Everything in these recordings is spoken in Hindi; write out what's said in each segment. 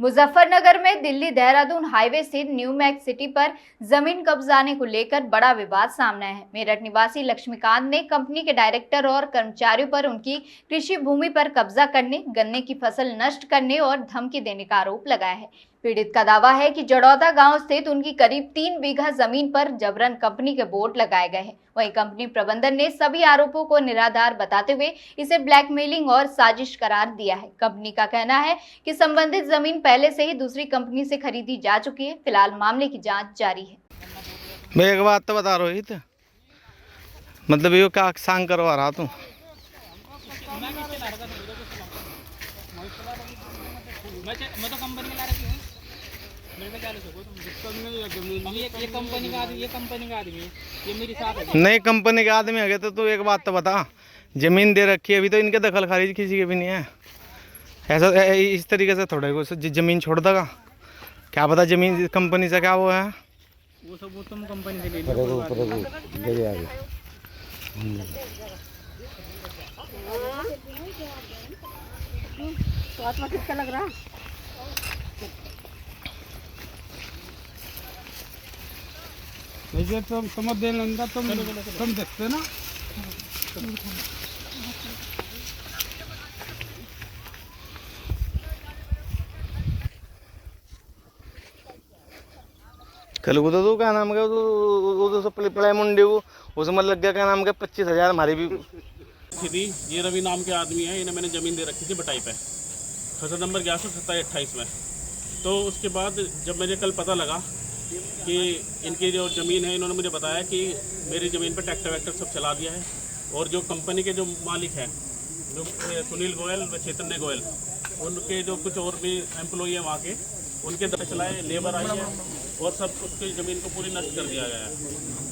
मुजफ्फरनगर में दिल्ली देहरादून हाईवे स्थित न्यू मैक्स सिटी पर जमीन कब्जाने को लेकर बड़ा विवाद सामने है। मेरठ निवासी लक्ष्मीकांत ने कंपनी के डायरेक्टर और कर्मचारियों पर उनकी कृषि भूमि पर कब्जा करने, गन्ने की फसल नष्ट करने और धमकी देने का आरोप लगाया है। पीड़ित का दावा है कि जड़ौदा गांव स्थित उनकी करीब 3 बीघा जमीन पर जबरन कंपनी के बोर्ड लगाए गए हैं। वहीं कंपनी प्रबंधन ने सभी आरोपों को निराधार बताते हुए इसे ब्लैकमेलिंग और साजिश करार दिया है। कंपनी का कहना है कि संबंधित जमीन पहले से ही दूसरी कंपनी से खरीदी जा चुकी है। फिलहाल मामले की जांच जारी है। मैं एक बात तो बता रोहित, मतलब ये क्या सांग करवा रहा तू? मैं तो कंपनी में ला रखी हूँ। मेरे में क्या ले सको तुम? ये कंपनी का आदमी, ये मेरी साथ है। नहीं, कंपनी के आदमी है तो तू एक बात तो बता, जमीन दे रखी है, अभी तो इनके दखल खारिज किसी के भी नहीं है। ऐसा इस तरीके से थोड़ा को जमीन छोड़ देगा, क्या पता जमीन कंपनी से क्या वो है। वो सब वो तुम कंपनी से ले लो। तो आत्मा किसका लग रहा? वैसे तुम समझ दे लेंगे, तुम देखते ना। कल को तो क्या नाम है वो सब प्लाई मुंडी वो उसमें लग गया, क्या नाम है 25,000 हमारी भी थी। ये रवि नाम के आदमी है, इन्हें मैंने ज़मीन दे रखी थी बटाई पे, फसल नंबर 1127-28 में। तो उसके बाद जब मुझे कल पता लगा कि इनकी जो ज़मीन है, इन्होंने मुझे बताया कि मेरी ज़मीन पर ट्रैक्टर वैक्टर सब चला दिया है। और जो कंपनी के जो मालिक हैं, जो सुनील गोयल व चैतन्य गोयल, उनके जो कुछ और भी एम्प्लॉई हैं वहाँ के, उनके दर चलाए लेबर आई है और सब उसकी ज़मीन को पूरी नष्ट कर दिया गया है।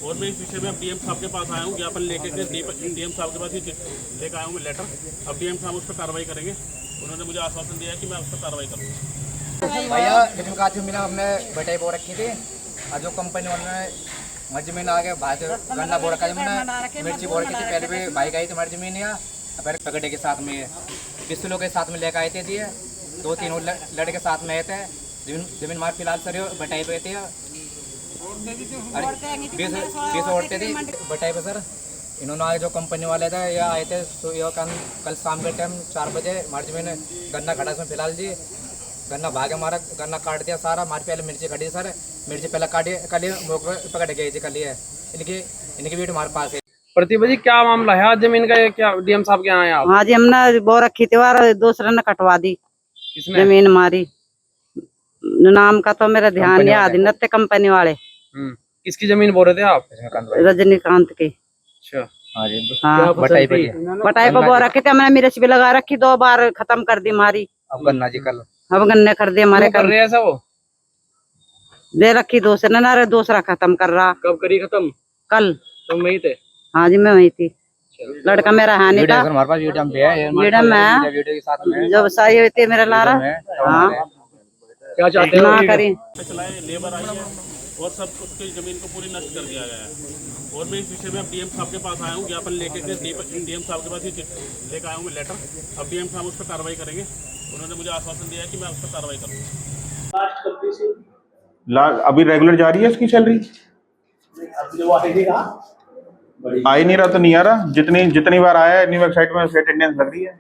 और मैं इस विषय में अब डीएम साहब के पास आया हूँ, ज्ञापन लेके डीएम साहब के पास ही लेकर आया हूँ मैं लेटर। अब डीएम साहब उस पर कार्रवाई करेंगे। उन्होंने मुझे आश्वासन दिया है कि मैं उस पर कार्रवाई करूँगा। भैया लेकिन का जमीन हमने बटाई बो रखी थी, और जो कंपनी वालों ने हमारी जमीन आगे भाई गन्ना बो रखा, हमने मिर्ची बो रखी थी। पहले भी भाई गई थी हमारी जमीन, या पहले पगड़े के साथ में 20 लोग के साथ में लेकर आए थे दिए, 2-3 लड़के के साथ में आए थे। जमीन हमारे फिलहाल सर बटाई पे थी, 20 औरतें थी बटाई पे सर। इन्होंने आगे जो कंपनी वाले थे ये आए थे, तो ये कल शाम के टाइम 4 बजे हमारी जमीन गन्ना खड़ा इसमें फिलहाल जी गन्ना भागे, हमारा गन्ना काट दिया सारा। हमारी पहले मिर्ची खड़ी सर, मिर्ची पहले काटी, कल पकड़ गई थी, कल ये इनकी वीडियो हमारे पास है। प्रतिभा जी, क्या मामला है आज जमीन का? ये क्या डीएम साहब के यहाँ आए आप? हाँ जी, हमने बो रखी थी और दूसरे ने कटवा दी जमीन हमारी। नाम का तो मेरा ध्यान नहीं, आदि नत्य कंपनी वाले। किसकी जमीन बोल रहे थे आप? रजनीकांत की। अच्छा, हाँ, बटाई पे बो रखी थी हमने, मिर्च भी लगा रखी, 2 बार खत्म कर दी हमारी। अब गन्ना जी कल अब गन्ने कर दिए हमारे, कर रहे हैं ऐसा? वो दे रखी दूसरे ने, ना दूसरा खत्म कर रहा। कब करी खत्म? कल। तुम वही थे? हाँ जी, मैं वही थी। लड़का मेरा है नहीं था, हमारे पास वीडियो पे है, वीडियो में के साथ में जब सही हुई थी मेरा लारा। हाँ, क्या चाहते हो? ना करी चलाए लेबर आई है और सब उसकी ज़मीन को पूरी नष्ट कर दिया गया है। और मैं इस विषय में अब डीएम साहब के पास आया हूँ, ज्ञापन लेके डीएम साहब के पास ही लेकर आया हूँ मैं लेटर। अब डीएम साहब उस पर कार्रवाई करेंगे। उन्होंने मुझे आश्वासन दिया है कि मैं उस पर कार्रवाई करूँगा। अभी रेगुलर जा रही है इसकी सैलरी? आ ही नहीं रहा तो नहीं आ रहा। जितनी बार आया है न्यू वेबसाइट में उसकी अटेंडेंस लग रही है।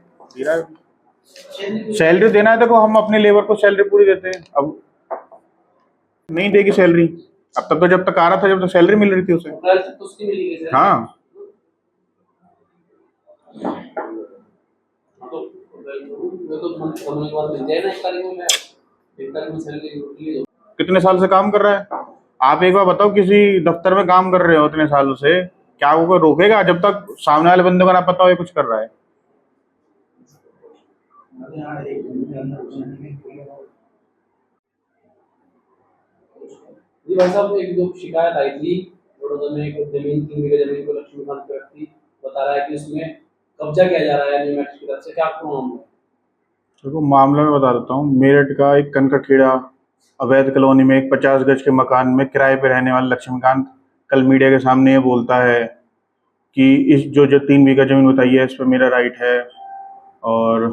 सैलरी देना है, देखो हम अपने लेबर को सैलरी पूरी देते हैं, अब नहीं देगी सैलरी। अब तक तो जब तक आ रहा था, जब तक सैलरी मिल रही थी उसे। हाँ, कितने साल से काम कर रहा है? आप एक बार बताओ, किसी दफ्तर में काम कर रहे हो इतने सालों से, क्या वो कोई रोकेगा जब तक सामने वाले बंदे को ना पता हो ये कुछ कर रहा है? जी भाई साहब, एक दो शिकायत आई थी बड़ौदा में, एक जमीन 3 बीघा जमीन को लक्ष्मीकांत व्यक्ति बता रहा है कि उसमें कब्जा किया जा रहा है न्यू मैक्स की तरफ से। क्या आपको मामला है? देखो, मामला मैं बता देता हूँ। मेरठ का एक कनकखेड़ा अवैध कॉलोनी में एक 50 गज के मकान में किराए पे रहने वाले लक्ष्मीकांत कल मीडिया के सामने ये बोलता है कि इस जो 3 बीघा जमीन बताई है इस पर मेरा राइट है और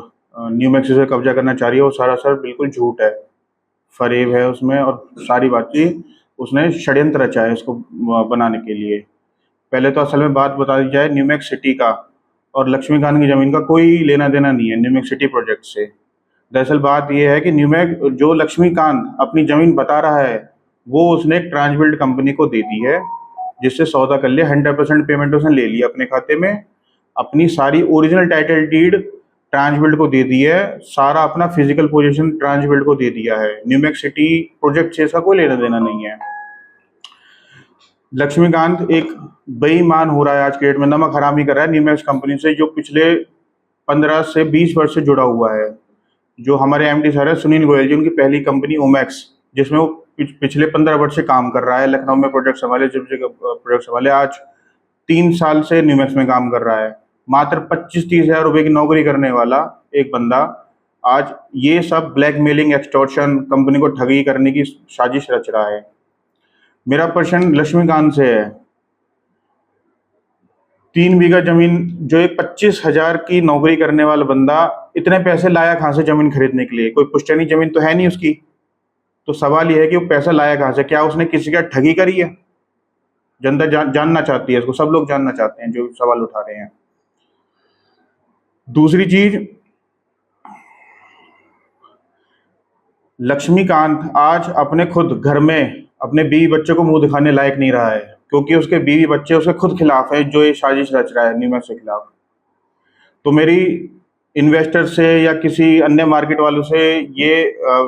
न्यू मैक्स से कब्जा करना चाह रही है। वो सरासर बिल्कुल झूठ है। फरेब है उसमें, और सारी बातचीत उसने षड्यंत्र रचा है इसको बनाने के लिए। पहले तो असल में बात बता दी जाए, न्यूमैक्स सिटी का और लक्ष्मीकांत की ज़मीन का कोई लेना देना नहीं है न्यूमैक्स सिटी प्रोजेक्ट से। दरअसल बात यह है कि न्यूमैक्स जो लक्ष्मीकांत अपनी ज़मीन बता रहा है वो उसने एक ट्रांसबिल्ड कंपनी को दे दी है, जिससे सौदा कर लिया। 100% पेमेंट उसने ले लिया अपने खाते में, अपनी सारी ओरिजिनल टाइटल डीड ट्रांसबिल्ड को दे दी है, सारा अपना फिजिकल पोजीशन ट्रांसबिल्ड को दे दिया है। न्यूमैक्स सिटी प्रोजेक्ट से इसका कोई लेना देना नहीं है। लक्ष्मीकांत एक बेईमान हो रहा है आज के डेट में, नमक हरामी कर रहा है न्यूमैक्स कंपनी से, जो पिछले 15 से 20 वर्ष से जुड़ा हुआ है। जो हमारे एमडी सर है सुनील गोयल जी, उनकी पहली कंपनी ओमैक्स, जिसमें वो पिछले 15 वर्ष से काम कर रहा है, लखनऊ में प्रोजेक्ट संभाले, प्रोजेक्ट संभाले। आज 3 साल से न्यूमैक्स में काम कर रहा है। मात्र 25-30 हज़ार रुपये की नौकरी करने वाला एक बंदा आज ये सब ब्लैकमेलिंग, एक्सटॉर्शन, कंपनी को ठगी करने की साजिश रच रहा है। मेरा प्रश्न लक्ष्मीकांत से है, 3 बीघा जमीन, जो एक 25,000 की नौकरी करने वाला बंदा इतने पैसे लाया कहाँ से जमीन खरीदने के लिए? कोई पुश्तैनी जमीन तो है नहीं उसकी। तो सवाल यह है कि वो पैसा लाया कहाँ से? क्या उसने किसी का ठगी करी है? जनता जानना चाहती है इसको, सब लोग जानना चाहते हैं जो सवाल उठा रहे हैं। दूसरी चीज, लक्ष्मीकांत आज अपने खुद घर में अपने बीवी बच्चे को मुंह दिखाने लायक नहीं रहा है, क्योंकि उसके बीवी बच्चे उसके खुद खिलाफ है, जो ये साजिश रच रहा है न्यूमैक्स के खिलाफ। तो मेरी इन्वेस्टर से या किसी अन्य मार्केट वालों से ये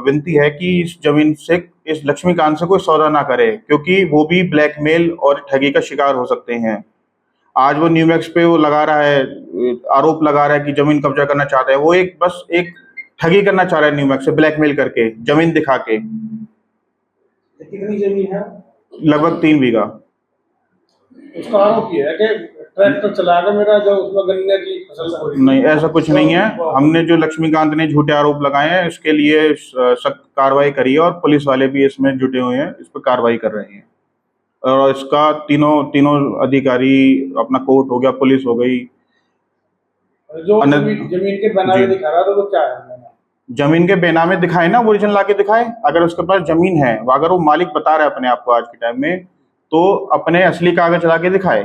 विनती है कि इस जमीन से, इस लक्ष्मीकांत से कोई सौदा ना करे, क्योंकि वो भी ब्लैकमेल और ठगी का शिकार हो सकते हैं। आज वो न्यूमैक्स पे वो लगा रहा है, आरोप लगा रहा है कि जमीन कब्जा करना चाहता है। वो बस एक ठगी करना चाह रहा है न्यूमैक्स से, ब्लैकमेल करके, जमीन दिखा के। कितनी जमीन है? लगभग 3 बीघा। उसका आरोप ये है कि ट्रैक्टर चलाकर मेरा जो उसमें गन्ने की फसल हो रही है। नहीं, ऐसा कुछ नहीं है। हमने जो लक्ष्मीकांत ने झूठे आरोप लगाए हैं, इसके लिए सख्त कार्रवाई करी है, और पुलिस वाले भी इसमें जुटे हुए हैं, इस पर कार्रवाई कर रहे हैं। और इसका तीनों अधिकारी, अपना कोर्ट हो गया, पुलिस हो गई, जो जमीन के बनावे दिखा रहा था वो क्या है? जमीन के बेनामे दिखाए ना, ओरिजिनल लाके दिखाए। अगर उसके पास जमीन है, अगर वो मालिक बता रहा है अपने आप को आज के टाइम में, तो अपने असली कागज लाके दिखाए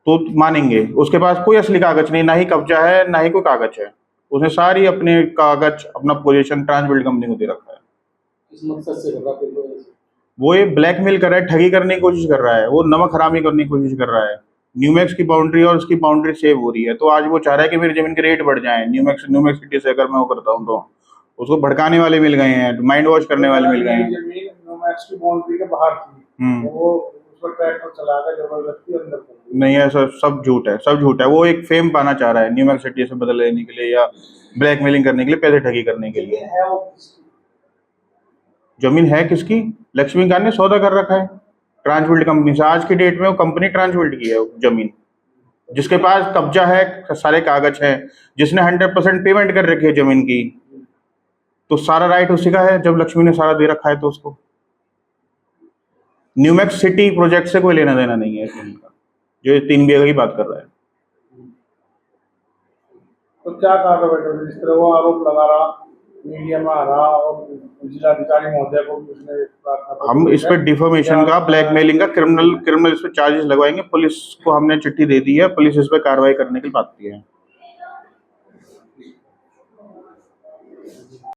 तो मानेंगे। उसके पास कोई असली कागज नहीं, ना ही कब्जा है, ना ही कोई कागज है। उसने सारी अपने कागज, अपना पोजीशन ट्रांसबिल्ड कंपनी को दे रखा है। किस मकसद से कर रहा है? वो ये ब्लैकमेल कर रहा है, ठगी करने की कोशिश कर रहा है, वो नमक हरामी करने की कोशिश कर रहा है। न्यूमैक्स की बाउंड्री और उसकी बाउंड्री सेव हो रही है, तो आज वो चाह रहा है कि मेरी जमीन के रेट बढ़ जाएं। न्यूमैक्स सिटी से अगर मैं वो करता हूँ तो उसको भड़काने वाले मिल गए हैं, माइंड वॉश करने वाले मिल गए हैं। जमीन न्यूमैक्स की बाउंड्री के बाहर थी, वो उस पर ट्रैक्टर चलाकर जबरदस्ती अंदर कर दिया। नहीं, ऐसा सब झूठ है, सब झूठ है। वो एक फेम पाना चाह रहा है न्यूमैक्स सिटी से बदल लेने के लिए, या ब्लैकमेलिंग करने के लिए, पैसे ठगी करने के लिए। जमीन है किसकी? लक्ष्मीकांत ने सौदा कर रखा है ट्रांसबिल्ड कंपनी से। आज की डेट में वो कंपनी ट्रांसबिल्ड की है जमीन, जिसके पास कब्जा है, सारे कागज हैं, जिसने 100% पेमेंट कर रखी है जमीन की, तो सारा राइट उसी का है। जब लक्ष्मी ने सारा दे रखा है तो उसको न्यूमैक्स सिटी प्रोजेक्ट से कोई लेना देना नहीं है इस जमीन का, जो 3 बीघा की बात कर रहा है। तो क्या कहा था बेटा, जिस तरह वो आरोप लगा रहा, मीडिया में आ रहा, और जिलाधिकारी महोदय को भी उसने, हम इस पर डिफॉर्मेशन का, ब्लैकमेलिंग का, क्रिमिनल इस पर चार्जेस लगवाएंगे। पुलिस को हमने चिट्ठी दे दी है, पुलिस इस पर कार्रवाई करने के लिए बात की है।